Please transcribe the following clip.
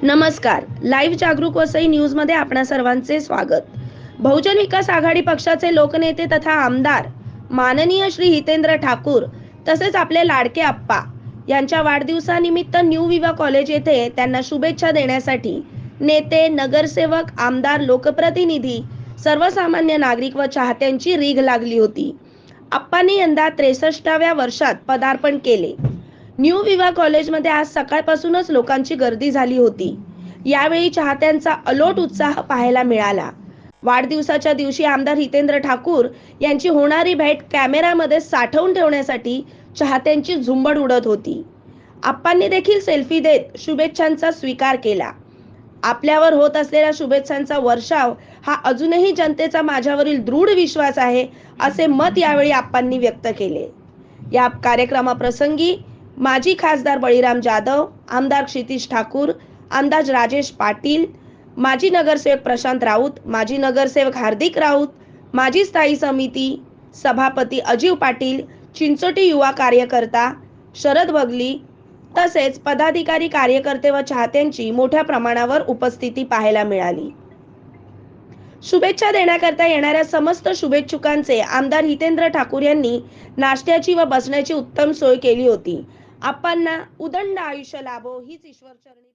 नमस्कार. लाईव्ह जागरूक वसई न्यूज मध्ये आपणा सर्वांचे स्वागत. बहुजन विकास आघाडी पक्षाचे लोकनेते तथा आमदार माननीय श्री हितेंद्र ठाकूर तसेच आपले लाडके आप्पा यांच्या वाढदिवसानिमित्त न्यू विवा कॉलेज येथे त्यांना शुभेच्छा देण्यासाठी नेते, नगरसेवक, आमदार, लोकप्रतिनिधी, सर्वसामान्य नागरिक व चाहत्यांची रीघ लागली होती. आप्पांनी यंदा 63व्या वर्षात पदार्पण केले. न्यू विवा कॉलेजमध्ये आज सकाळपासूनच लोकांची गर्दी झाली होती. यावेळी चाहत्यांचा अलोट उत्साह पाहायला मिळाला. वाढदिवसाच्या दिवशी आमदार हितेंद्र ठाकूर यांची होणारी भेट कॅमेऱ्यामध्ये साठवून ठेवण्यासाठी चाहत्यांची झुंबड उडत होती. आप्पांनी देखील सेल्फी देत शुभेच्छांचा स्वीकार केला. आपल्यावर होत असलेल्या शुभेच्छांचा वर्षाव हा अजूनही जनतेचा माझ्यावरील दृढ विश्वास आहे, असे मत यावेळी आप्पांनी व्यक्त केले. या कार्यक्रमाप्रसंगी माजी खासदार बळीराम जाधव, आमदार क्षितिज ठाकूर, आमदार राजेश पाटील, माजी नगरसेवक प्रशांत राऊत, माजी नगरसेवक हार्दिक राऊत, माजी स्थायी समिती सभापती अजीव पाटील, चिंचोटी युवा कार्यकर्ता शरद बगली तसेच पदाधिकारी, कार्यकर्ते व चाहत्यांची मोठ्या प्रमाणावर उपस्थिती पाहायला मिळाली. शुभेच्छा देण्याकरता येणाऱ्या समस्त शुभेच्छुकांचे आमदार हितेंद्र ठाकूर यांनी नाश्त्याची व बसण्याची उत्तम सोय केली होती. आप्पांना उदंड आयुष्य लाभो हीच ईश्वरचरणी